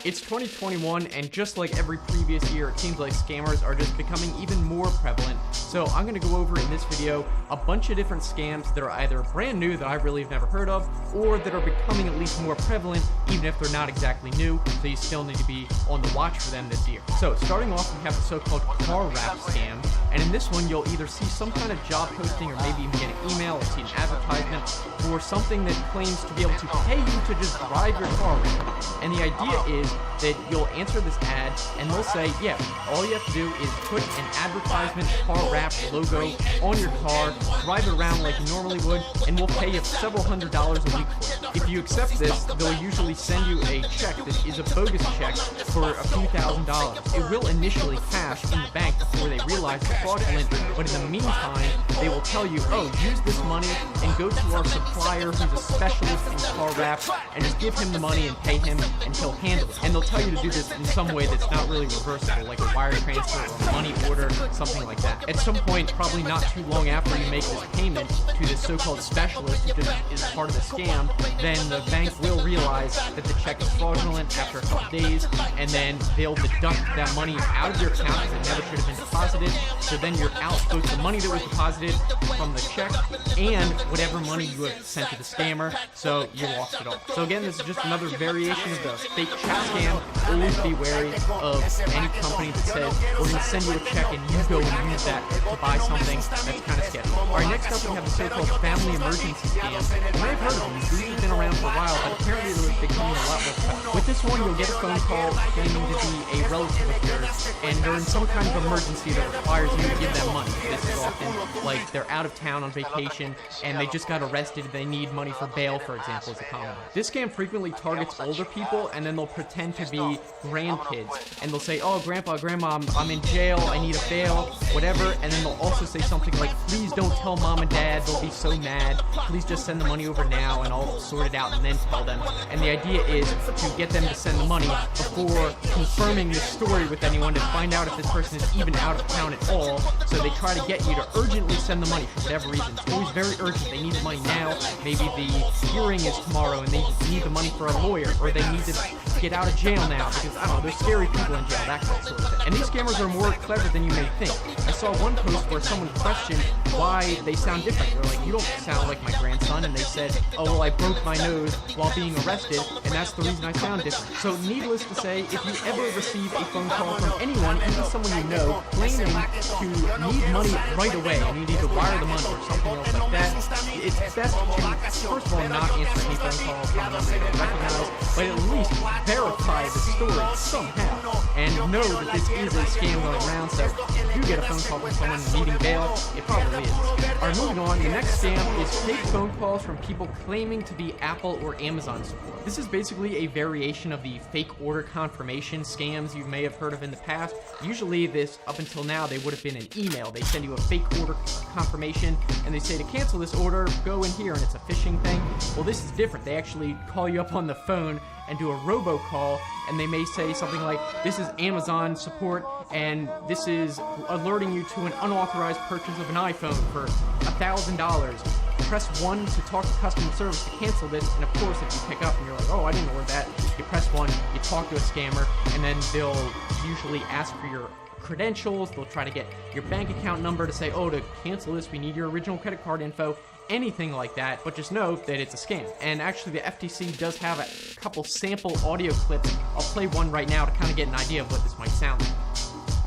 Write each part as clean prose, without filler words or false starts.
It's 2021, and just like every previous year, it seems like scammers are just becoming even more prevalent. So I'm going to go over in this video a bunch of different scams that are either brand new that I really have never heard of, or that are becoming at least more prevalent, even if they're not exactly new, so you still need to be on the watch for them this year. So starting off, we have the so-called car wrap scam, and in this one, you'll either see some kind of job posting or maybe even get an email or see an advertisement for something that claims to be able to pay you to just drive your car around. And the idea is that you'll answer this ad and they'll say, yeah, all you have to do is put an advertisement car wrap logo on your car, drive it around like you normally would, and we'll pay you several $100s a week for it. If you accept this, they'll usually send you a check that is a bogus check for a few $1,000s. It will initially cash in the bank before they realize it's fraudulent, but in the meantime, they will tell you, oh, use this money and go to our supplier who's a specialist in car wrap and just give him the money and pay him and he'll handle it. And they'll tell you to do this in some way that's not really reversible, like a wire transfer or a money order, something like that. At some point, probably not too long after you make this payment to this so-called specialist who just is part of the scam, then the bank will realize that the check is fraudulent after a couple days, and then they'll deduct that money out of your account because it never should have been deposited. So then you're out both the money that was deposited from the check and whatever money you have sent to the scammer, so you lost it all. So again, this is just another variation of the fake chat scam. Always be wary of any company that says, we're going to send you a check and you go and use that to buy something. That's kind of sketchy. Alright, next up we have the so-called family emergency scam. You may have heard of these. These have been around for a while, but apparently they're becoming a lot more prevalent. With this one, you'll get a phone call claiming to be a relative of yours, and they're in some kind of emergency that requires you to give them money. This is often like they're out of town on vacation, and they just got arrested. They need money for bail, for example, is a common one. This scam frequently targets older people, and then they'll pretend to be grandkids, and they'll say, oh, grandpa, grandma, I'm in jail, I need a bail, whatever, and then they'll also say something like, please don't tell mom and dad, they'll be so mad, please just send the money over now and I'll sort it out and then tell them. And the idea is to get them to send the money before confirming the story with anyone to find out if this person is even out of town at all, so they try to get you to urgently send the money for whatever reason. It's always very urgent, they need the money now, maybe the hearing is tomorrow and they need the money for a lawyer, or they need to get out of jail now because, I don't know, there's scary people in jail, that kind of sort of thing. And these scammers are more clever than you may think. I saw one post where someone questioned why they sound different. They're like, you don't sound like my grandson, and they said, oh, well, I broke my nose while being arrested, and that's the reason I sound different. So needless to say, if you ever receive a phone call from anyone, even someone you know, claiming to need money right away, and you need to wire the money or something else like that, it's best to, first of all, not answer any phone calls from a number you don't recognize, but at least verify the story somehow, and know that this is a scam going around, so if you get a phone call from someone needing bail, it probably is. Alright, moving on, the next scam is fake phone calls from people claiming to be Apple or Amazon support. This is basically a variation of the fake order confirmation scams you may have heard of in the past. Usually this, up until now, they would have been an email. They send you a fake order confirmation, and they say to cancel this order, go in here, and it's a phishing thing. Well, this is different. They actually call you up on the phone and do a robocall, and they may say something like, this is Amazon support, and this is alerting you to an unauthorized purchase of an iPhone for $1,000. Press 1 to talk to customer service to cancel this, and of course, if you pick up and you're like, oh, I didn't order that, you press 1, you talk to a scammer, and then they'll usually ask for your credentials, they'll try to get your bank account number to say, oh, to cancel this, we need your original credit card info, anything like that, but just know that it's a scam. And actually, the FTC does have a couple sample audio clips. I'll play one right now to kind of get an idea of what this might sound like.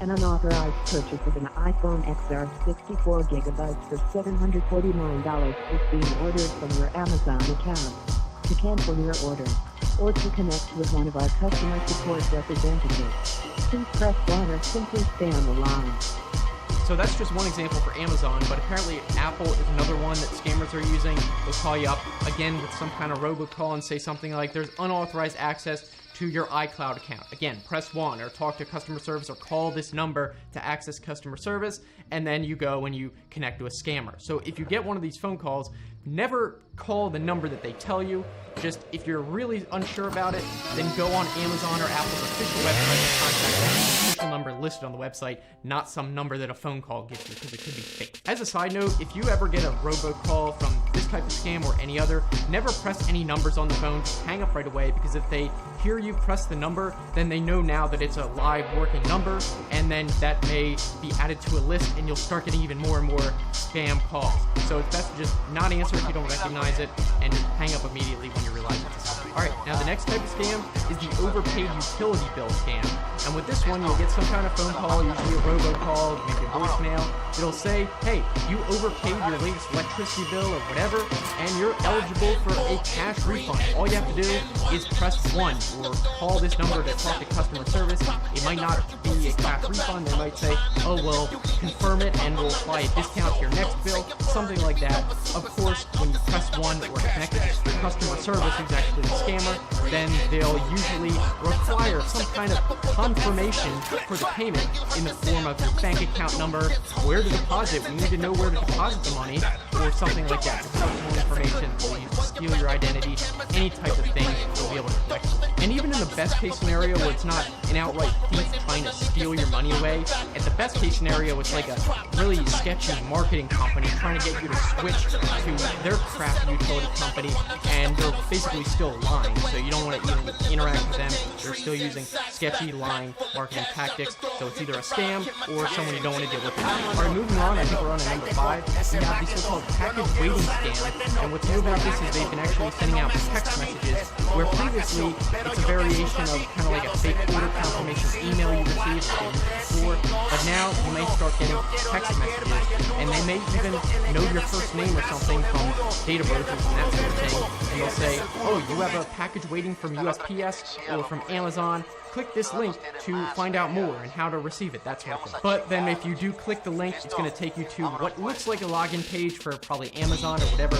An unauthorized purchase of an iPhone XR 64GB for $749 is being ordered from your Amazon account. To cancel your order, or to connect with one of our customer support representatives, please press 1 or simply stay on the line. So that's just one example for Amazon, but apparently Apple is another one that scammers are using. They'll call you up, again, with some kind of robocall and say something like, there's unauthorized access to your iCloud account. Again, press 1 or talk to customer service or call this number to access customer service, and then you go and you connect to a scammer. So if you get one of these phone calls, never call the number that they tell you. just, if you're really unsure about it, then go on Amazon or Apple's official website and contact them. The official number listed on the website, not some number that a phone call gives you, because it could be fake. As a side note, if you ever get a robocall from this type of scam or any other, never press any numbers on the phone. Just hang up right away, because if they hear you press the number, then they know now that it's a live working number, and then that may be added to a list, and you'll start getting even more and more spam calls. So it's best to just not answer if you don't recognize it, and hang up immediately when you realize it's a scam. Alright, now the next type of scam is the overpaid utility bill scam. And with this one, you'll get some kind of phone call, usually a robocall, maybe a voicemail. It'll say, hey, you overpaid your latest electricity bill or whatever, and you're eligible for a cash refund. All you have to do is press 1 or call this number to talk to customer service. It might not be a cash refund. They might say, oh, well, confirm it and we'll apply a discount to your next bill, something like that. Of course, when you press 1 or connect to customer service, who's actually the scammer, then they'll usually require some kind of confirmation for the payment in the form of your bank account number, where to deposit. We need to know where to deposit the money, or something like that. Personal information, they'll use to steal your identity, any type of thing they'll be able to collect. And even in the best case scenario, where it's not an outright thief trying to steal your money away, at the best case scenario, it's like a really sketchy marketing company trying to get you to switch to their crappy utility company, and they're basically still lying, so you don't want to even interact with them. They're still using sketchy, lying marketing tactics, so it's either a scam or someone you don't want to deal with. Alright, moving on, I think we're on to number 5. We have the so-called package waiting scam, and what's new about this is they've been actually sending out text messages, where previously it's a variation of kind of like a fake order confirmation email you received before, but now you may start getting text messages, and they may even know your first name or something from date of birth and that sort of thing, and they'll say, oh, you have a package waiting from USPS or from Amazon. Click this link to find out more and how to receive it, that sort of thing. But then if you do click the link, it's going to take you to what looks like a login page for probably Amazon or whatever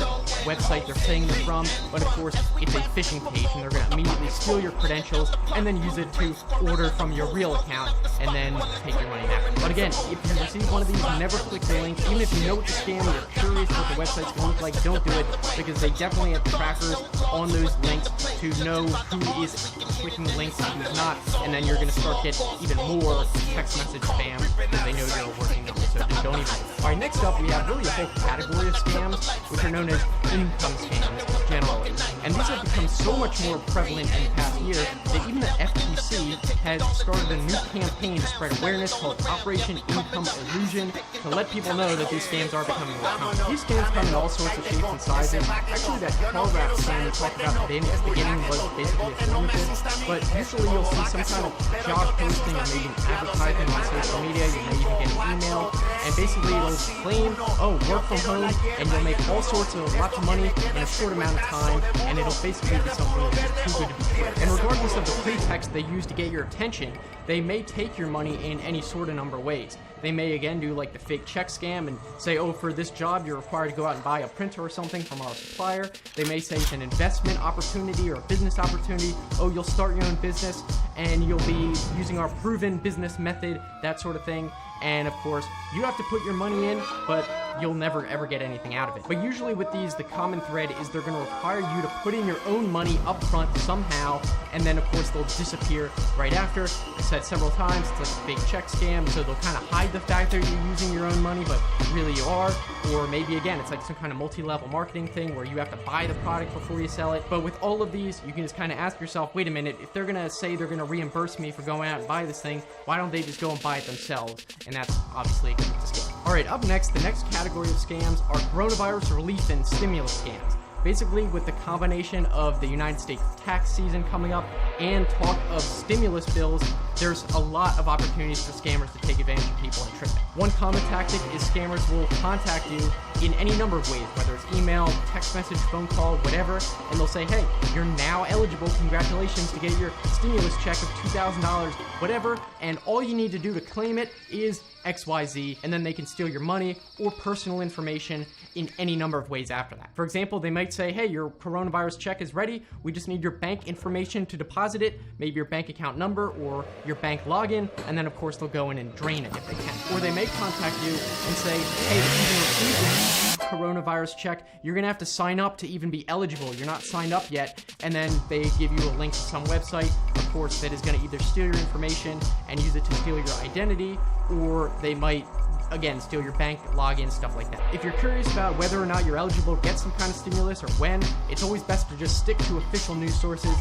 website they're saying they're from, but of course it's a phishing page, and they're going to immediately steal your credentials and then use it to order from your real account and then take your money back. But again, if you receive one of these, never click the link. Even if you know it's a scam, you're curious what the website's going to look like, don't do it, because they definitely have trackers on those links to know who is clicking the links and who's not, and then you're going to start getting even more text message spam because they know you're a working number, so just don't even. Alright, next up we have really a whole category of scams, which are known as income scams, generally. And these have become so much more prevalent in the past year that even the FTC has started a new campaign to spread awareness called Operation Income Illusion, to let people know that these scams are becoming more common. These scams come in all sorts of shapes and sizes. Actually, that car wrap scam we talked about at the beginning was basically a form of this, but usually you'll see some kind of job posting or maybe advertising on social media. You may even get an email, and basically it'll claim, oh, work from home, and you'll make all sorts of lots of money in a short amount of time, and it'll basically be something that's too good to be true. And regardless of the pretext they use to get your attention, they may take your money in any sort of number of ways. They may again do like the fake check scam and say, oh, for this job you're required to go out and buy a printer or something from our supplier. They may say it's an investment opportunity or a business opportunity. Oh, you'll start your own business and you'll be using our proven business method, that sort of thing. And of course, you have to put your money in, but you'll never ever get anything out of it. But usually with these, the common thread is they're going to require you to put in your own money up front somehow, and then of course they'll disappear right after. I said several times, it's like a fake check scam, so they'll kind of hide the fact that you're using your own money, but really you are. Or maybe again, it's like some kind of multi-level marketing thing where you have to buy the product before you sell it. But with all of these, you can just kind of ask yourself, wait a minute, if they're going to say they're going to reimburse me for going out and buy this thing, why don't they just go and buy it themselves? And that's obviously a scam. Alright, up next, the next category of scams are coronavirus relief and stimulus scams. Basically, with the combination of the United States tax season coming up and talk of stimulus bills, there's a lot of opportunities for scammers to take advantage of people and trick them. One common tactic is scammers will contact you in any number of ways, whether it's email, text message, phone call, whatever, and they'll say, hey, you're now eligible, congratulations, to get your stimulus check of $2,000, whatever, and all you need to do to claim it is XYZ, and then they can steal your money or personal information in any number of ways after that. For example, they might say, hey, your coronavirus check is ready, we just need your bank information to deposit it, maybe your bank account number or your bank login, and then of course they'll go in and drain it if they can. Or they may contact you and say, hey, you can receive this coronavirus check, you're gonna have to sign up to even be eligible. You're not signed up yet, and then they give you a link to some website, of course, that is gonna either steal your information and use it to steal your identity, or they might, again, steal your bank login, stuff like that. If you're curious about whether or not you're eligible to get some kind of stimulus or when, it's always best to just stick to official news sources.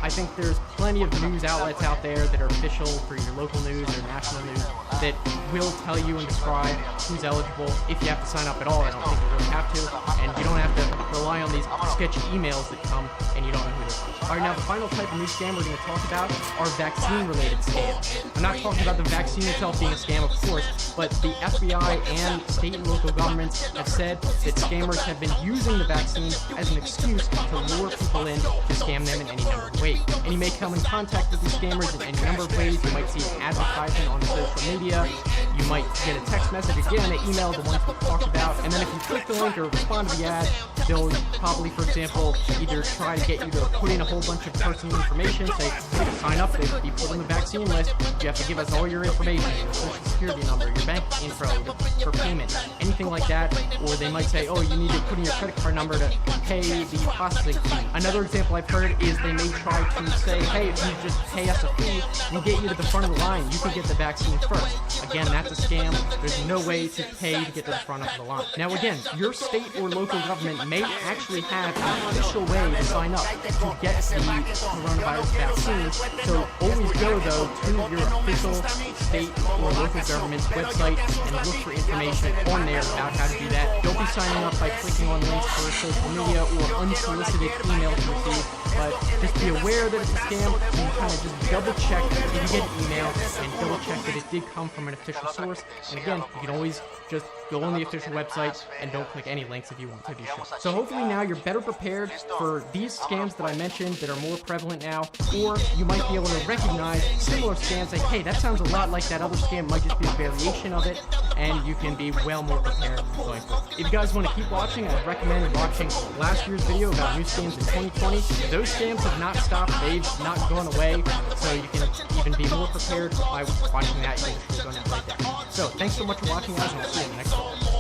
I think there's plenty of news outlets out there that are official for your local news or national news that will tell you and describe who's eligible. If you have to sign up at all, I don't think you really have to, and you don't have to rely on these sketchy emails that come and you don't know who they're from. All right, now the final type of news scam we're going to talk about are vaccine-related scams. I'm not talking about the vaccine itself being a scam, of course, but the FBI and state and local governments have said that scammers have been using the vaccine as an excuse to lure people in to scam them in any number of ways. And you may come in contact with these scammers in any number of ways. You might see an advertisement on social media. You might get a text message, again, an email, the ones we've talked about. And then if you click the link or respond to the ad, they'll probably, for example, either try to get you to put in a whole bunch of personal information, say, hey, to sign up, to be put on the vaccine list, you have to give us all your information, your social security number, your bank info for payment, anything like that. Or they might say, oh, you need to put in your credit card number to pay the processing fee. Another example I've heard is they may try to say, hey, if you just pay us a fee, we'll get you to the front of the line. You can get the vaccine first. Again, that's a scam. There's no way to pay to get to the front of the line. Now, again, your state or local government may actually have an official way to sign up to get the coronavirus vaccine. So always go, though, to your official state or local government's website and look for information on there about how to do that. Don't be signing up by clicking on links for social media or unsolicited emails you receive, but just be aware that it's a scam, and you kind of just double check if you get an email and double check that it did come from an official source. And again, you can always just go on the official website and don't click any links if you want to be sure. So hopefully now you're better prepared for these scams that I mentioned that are more prevalent now, or you might be able to recognize similar scams like, hey, that sounds a lot like that other scam, might just be a variation of it, and you can be well more prepared going forward. If you guys want to keep watching, I'd recommend watching last year's video about new scams in 2020. Those scams have not stopped, they've not gone away, so you can even be more prepared by watching that. You can go and like that. So thanks so much for watching, guys, and I'll see you in the next one.